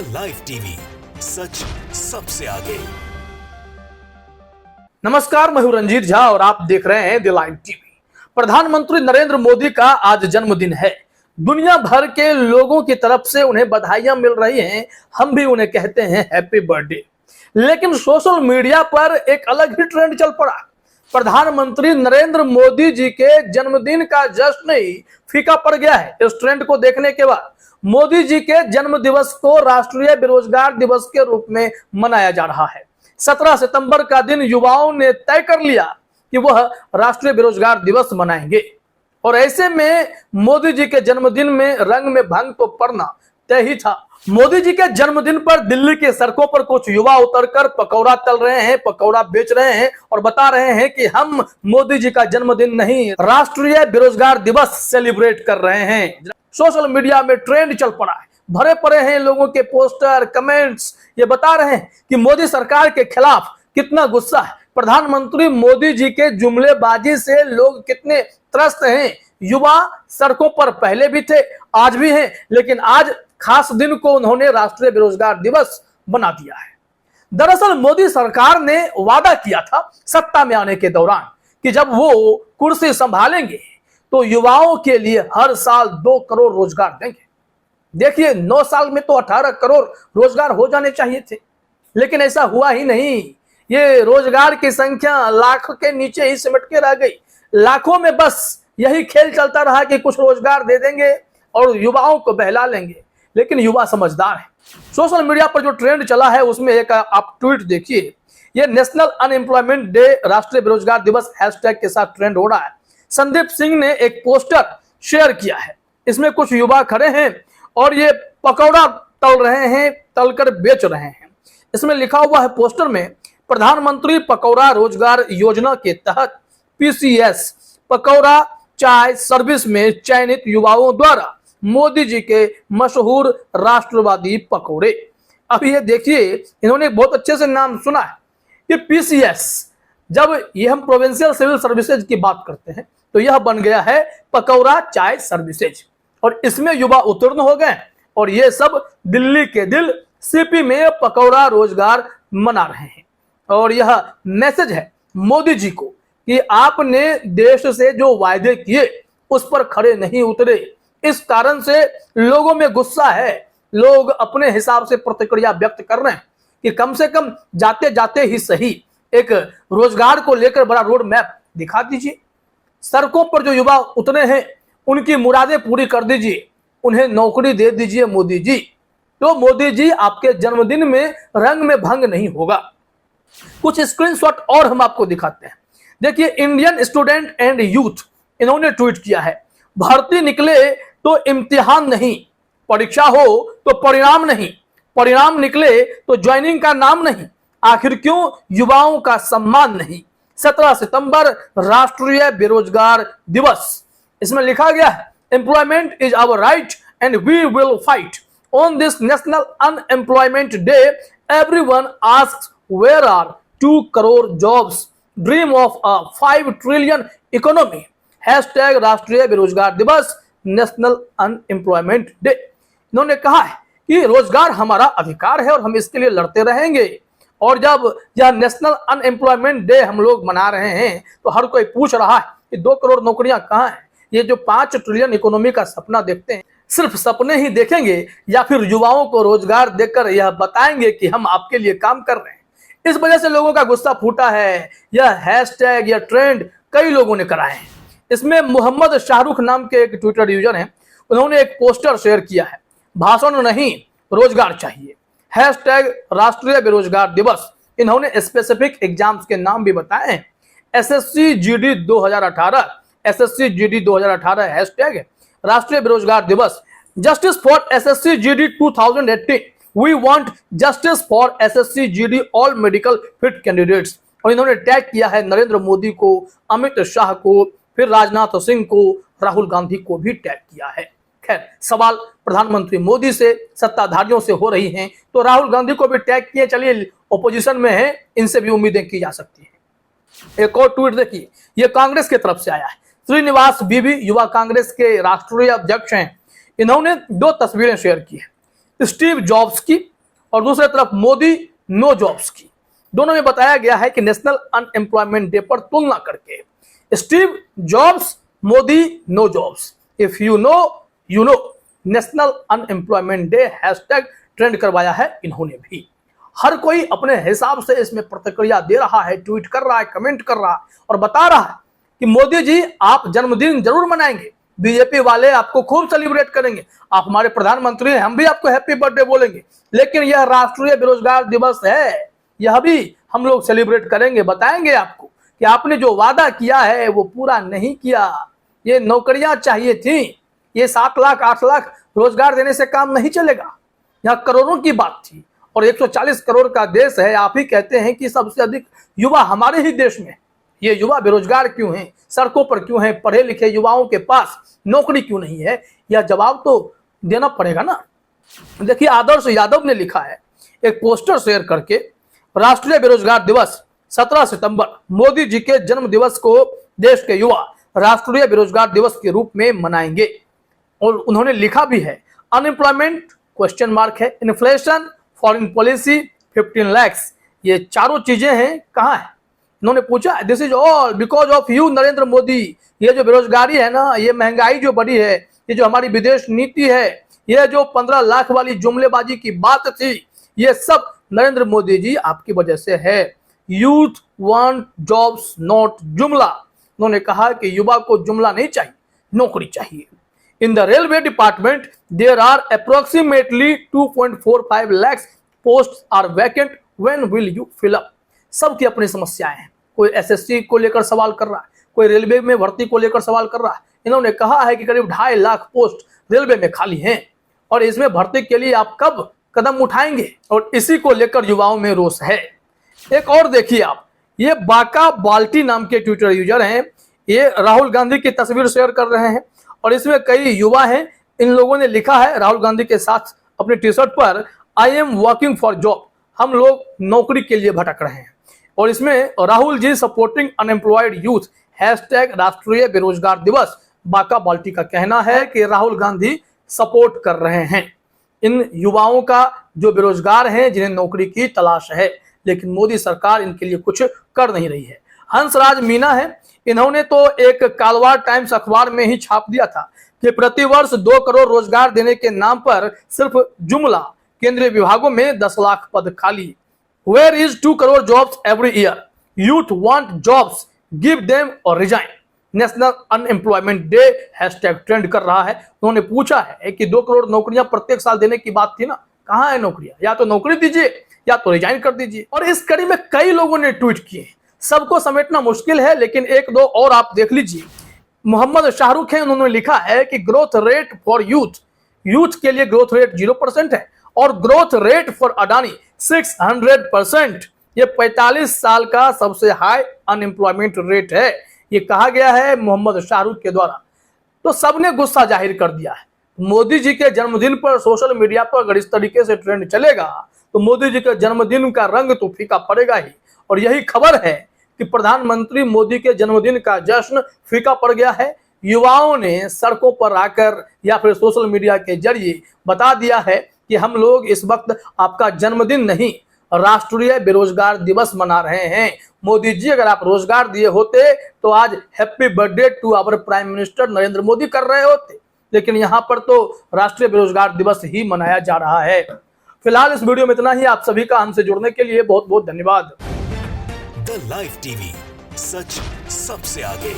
The live TV, सच सबसे आगे। नमस्कार, मैं हूं रंजीत झा और आप देख रहे हैं द लाइव टीवी। प्रधानमंत्री नरेंद्र मोदी का आज जन्मदिन है। दुनिया भर के लोगों की तरफ से उन्हें बधाइयां मिल रही हैं। हम भी उन्हें कहते हैं हैप्पी बर्थडे। लेकिन सोशल मीडिया पर एक अलग ही ट्रेंड चल पड़ा। प्रधानमंत्री नरेंद्र मोदी जी के जन्मदिन का जश्न ही फीका पड़ गया है। इस ट्रेंड को देखने के बाद मोदी जी के जन्म दिवस को राष्ट्रीय बेरोजगार दिवस के रूप में मनाया जा रहा है। 17 सितंबर का दिन युवाओं ने तय कर लिया कि वह राष्ट्रीय बेरोजगार दिवस मनाएंगे और ऐसे में मोदी जी के जन्मदिन में रंग में भंग तो पड़ना तय ही था। मोदी जी के जन्मदिन पर दिल्ली के सड़कों पर कुछ युवा उतरकर पकौड़ा तल रहे हैं, पकौड़ा बेच रहे हैं और बता रहे हैं कि हम मोदी जी का जन्मदिन नहीं, राष्ट्रीय बेरोजगार दिवस सेलिब्रेट कर रहे हैं। सोशल मीडिया में ट्रेंड चल पड़ा है, भरे पड़े हैं लोगों के पोस्टर, कमेंट्स। ये बता रहे हैं कि मोदी सरकार के खिलाफ कितना गुस्सा है। प्रधानमंत्री मोदी जी के जुमलेबाजी से लोग कितने त्रस्त हैं। युवा सड़कों पर पहले भी थे, आज भी हैं, लेकिन आज खास दिन को उन्होंने राष्ट्रीय बेरोजगार दिवस बना दिया है। दरअसल मोदी सरकार ने वादा किया था सत्ता में आने के दौरान कि जब वो कुर्सी संभालेंगे तो युवाओं के लिए हर साल 2 करोड़ रोजगार देंगे। देखिए, 9 साल में तो 18 करोड़ रोजगार हो जाने चाहिए थे, लेकिन ऐसा हुआ ही नहीं। ये रोजगार की संख्या लाख के नीचे ही सिमट के रह गई। लाखों में बस यही खेल चलता रहा कि कुछ रोजगार दे देंगे और युवाओं को बहला लेंगे। लेकिन युवा समझदार है। सोशल मीडिया पर जो ट्रेंड चला है उसमें एक आप ट्वीट देखिए। ये नेशनल अनएम्प्लॉयमेंट डे राष्ट्रीय बेरोजगार दिवस हैशटैग के साथ ट्रेंड हो रहा है। संदीप सिंह ने एक पोस्टर शेयर किया है। इसमें कुछ युवा खड़े हैं और ये पकौड़ा तल रहे हैं, तलकर बेच रहे हैं। इसमें लिखा हुआ है पोस्टर में, प्रधानमंत्री पकौड़ा रोजगार योजना के तहत पीसीएस पकौड़ा चाय सर्विस में चयनित युवाओं द्वारा मोदी जी के मशहूर राष्ट्रवादी पकौड़े। अब ये देखिए, इन्होंने बहुत अच्छे से नाम सुना है कि पीसीएस। जब ये हम प्रोविंशियल सिविल सर्विसेज की बात करते हैं तो यह बन गया है पकौड़ा चाय सर्विसेज और इसमें युवा उत्तीर्ण हो गए और ये सब दिल्ली के दिल सीपी में पकौड़ा रोजगार मना रहे हैं। और यह मैसेज है मोदी जी को कि आपने देश से जो वायदे किए उस पर खड़े नहीं उतरे। इस कारण से लोगों में गुस्सा है। लोग अपने हिसाब से प्रतिक्रिया व्यक्त कर रहे हैं कि कम से कम जाते जाते ही सही एक रोजगार को लेकर बड़ा रोड मैप दिखा दीजिए। सड़कों पर जो युवा उतरे हैं उनकी मुरादें पूरी कर दीजिए, उन्हें नौकरी दे दीजिए मोदी जी। तो मोदी जी आपके जन्मदिन में रंग में भंग नहीं होगा। कुछ स्क्रीनशॉट और हम आपको दिखाते हैं। देखिए, इंडियन स्टूडेंट एंड यूथ इन्होंने ट्वीट किया है, भर्ती निकले तो इम्तिहान नहीं, परीक्षा हो तो परिणाम नहीं, परिणाम निकले तो ज्वाइनिंग का नाम नहीं, आखिर क्यों युवाओं का सम्मान नहीं। 17 सितंबर राष्ट्रीय बेरोजगार दिवस। इसमें लिखा गया है, employment is our right and we will fight on this national unemployment day. Everyone asks where are 2 crore jobs, dream of a 5 trillion economy, hashtag राष्ट्रीय बेरोजगार दिवस, नेशनल अनएम्प्लॉयमेंट डे। इन्होंने कहा है कि रोजगार हमारा अधिकार है और हम इसके लिए लड़ते रहेंगे। और जब यह नेशनल अनएम्प्लॉयमेंट डे हम लोग मना रहे हैं तो हर कोई पूछ रहा है कि 2 करोड़ नौकरियां कहां हैं। ये जो 5 ट्रिलियन इकोनॉमी का सपना देखते हैं, सिर्फ सपने ही देखेंगे या फिर युवाओं को रोजगार देकर यह बताएंगे कि हम आपके लिए काम कर रहे हैं। इस वजह से लोगों का गुस्सा फूटा है। यह हैशटैग, यह ट्रेंड कई लोगों ने कराए हैं। इसमें मोहम्मद शाहरुख नाम के एक ट्विटर यूजर हैं, उन्होंने एक पोस्टर शेयर किया है, भाषण नहीं रोजगार चाहिए, हैशटैग राष्ट्रीय बेरोजगार दिवस। इन्होंने स्पेसिफिक एग्जाम्स के नाम भी बताए हैं, SSC GD 2018, SSC GD 2018 hashtag राष्ट्रीय बेरोजगार दिवस, justice for SSC GD 2018, we want justice for SSC GD all medical fit candidates. और इन्होंने टैग किया है नरेंद्र मोदी को, अमित शाह को, फिर राजनाथ सिंह को, राहुल गांधी को भी टैग किया है। खैर, सवाल प्रधानमंत्री मोदी से, सत्ताधारियों से हो रही हैं तो राहुल गांधी को भी टैग किए। चलिए, ओपोजिशन में है, इनसे भी उम्मीदें की जा सकती हैं। एक और ट्वीट देखिए, यह कांग्रेस की तरफ से आया है। श्रीनिवास बीवी युवा कांग्रेस के राष्ट्रीय अध्यक्ष हैं। इन्होंने 2 तस्वीरें शेयर की है, स्टीव जॉब्स की और दूसरी तरफ मोदी नो जॉब्स की। दोनों में बताया गया है कि नेशनल अनएम्प्लॉयमेंट डे पर तुलना करके Steve Jobs, Modi no jobs. If you know you know. National unemployment day hashtag trend करवाया है इन्होंने भी। हर कोई अपने हिसाब से इसमें प्रतिक्रिया दे रहा है, ट्वीट कर रहा है, कमेंट कर रहा है और बता रहा है कि मोदी जी आप जन्मदिन जरूर मनाएंगे, बीजेपी वाले आपको खूब सेलिब्रेट करेंगे, आप हमारे प्रधानमंत्री हैं, हम भी आपको हैप्पी बर्थडे बोलेंगे, लेकिन यह राष्ट्रीय बेरोजगार दिवस है, यह भी हम लोग सेलिब्रेट करेंगे, बताएंगे आपको कि आपने जो वादा किया है वो पूरा नहीं किया। ये नौकरियां चाहिए थी, ये 7 लाख 8 लाख रोजगार देने से काम नहीं चलेगा। यहाँ करोड़ों की बात थी और 140 करोड़ का देश है। आप ही कहते हैं कि सबसे अधिक युवा हमारे ही देश में। ये युवा बेरोजगार क्यों हैं, सड़कों पर क्यों हैं, पढ़े लिखे युवाओं के पास नौकरी क्यों नहीं है, यह जवाब तो देना पड़ेगा ना। देखिए आदर्श यादव ने लिखा है एक पोस्टर शेयर करके, राष्ट्रीय बेरोजगार दिवस 17 सितंबर मोदी जी के जन्म दिवस को देश के युवा राष्ट्रीय बेरोजगार दिवस के रूप में मनाएंगे। और उन्होंने लिखा भी है अनएम्प्लॉयमेंट क्वेश्चन मार्क है, इन्फ्लेशन, फॉरेन पॉलिसी 15 लाख्स, ये चारों चीजें हैं कहाँ है। उन्होंने पूछा this is all because of you Narendra Modi. ये जो बेरोजगारी है ना, ये महंगाई जो बढ़ी है, ये जो हमारी विदेश नीति है, ये जो 15 लाख वाली जुमलेबाजी की बात थी, ये सब नरेंद्र मोदी जी आपकी वजह से है। यूथ वांट जॉब्स नॉट जुमला। उन्होंने कहा कि युवा को जुमला नहीं चाहिए, नौकरी चाहिए। In the railway department there are approximately 2.45 lakhs post are vacant, when will you fill up. सबकी अपनी समस्याएं हैं, कोई एसएससी को लेकर सवाल कर रहा है, कोई रेलवे में भर्ती को लेकर सवाल कर रहा है। इन्होंने कहा है कि करीब 2.5 लाख पोस्ट रेलवे में खाली हैं और इसमें भर्ती के लिए आप कब कदम उठाएंगे, और इसी को लेकर युवाओं में रोष है। एक और देखिए आप, ये बाका बाल्टी नाम के ट्विटर यूजर हैं, ये राहुल गांधी की तस्वीर शेयर कर रहे हैं और इसमें कई युवा हैं। इन लोगों ने लिखा है राहुल गांधी के साथ अपने टी शर्ट पर, I am working for job, हम लोग नौकरी के लिए भटक रहे हैं। और इसमें Rahul ji supporting unemployed youth hashtag राष्ट्रीय बेरोजगार दिवस। बाका बाल्टी का कहना है कि राहुल गांधी सपोर्ट कर रहे हैं इन युवाओं का जो बेरोजगार हैं, जिन्हें नौकरी की तलाश है, लेकिन मोदी सरकार इनके लिए कुछ कर नहीं रही है। हंसराज मीना है, इन्होंने तो एक कालवार टाइम्स अखबार में ही छाप दिया था कि प्रतिवर्ष 2 करोड़ रोजगार देने के नाम पर सिर्फ जुमला, केंद्रीय विभागों में 10 लाख पद खाली। Where is 2 crore jobs every year? Youth want jobs, give them or resign. National unemployment day hashtag trend कर रहा है। उन्होंने पूछा है कि 2 करोड़ नौकरियां प्रत्येक साल देने की बात थी ना, कहाँ है नौकरियां? या तो नौकरी दीजिए या तो रिजाइन कर दीजिए। और इस कड़ी में कई लोगों ने ट्वीट किए, सबको समेटना मुश्किल है, लेकिन एक दो और आप देख लीजिए। मोहम्मद शाहरुख है, उन्होंने लिखा है कि growth rate for youth, youth के लिए ग्रोथ रेट 0% है और ग्रोथ रेट फॉर अडानी 600%। ये 45 साल का सबसे हाई अनएम्प्लॉयमेंट रेट है, ये कहा गया है मोहम्मद शाहरुख के द्वारा। तो सबने गुस्सा जाहिर कर दिया है। मोदी जी के जन्मदिन पर सोशल मीडिया पर अगर इस तरीके से ट्रेंड चलेगा तो मोदी जी के जन्मदिन का रंग तो फीका पड़ेगा ही। और यही खबर है कि प्रधानमंत्री मोदी के जन्मदिन का जश्न फीका पड़ गया है। युवाओं ने सड़कों पर आकर या फिर सोशल मीडिया के जरिए बता दिया है कि हम लोग इस वक्त आपका जन्मदिन नहीं, राष्ट्रीय बेरोजगार दिवस मना रहे हैं। मोदी जी अगर आप रोजगार दिए होते तो आज happy birthday to our prime minister Narendra Modi कर रहे होते, लेकिन यहाँ पर तो राष्ट्रीय बेरोजगार दिवस ही मनाया जा रहा है। फिलहाल इस वीडियो में इतना ही। आप सभी का हमसे जुड़ने के लिए बहुत बहुत धन्यवाद। द लाइव टीवी, सच सबसे आगे।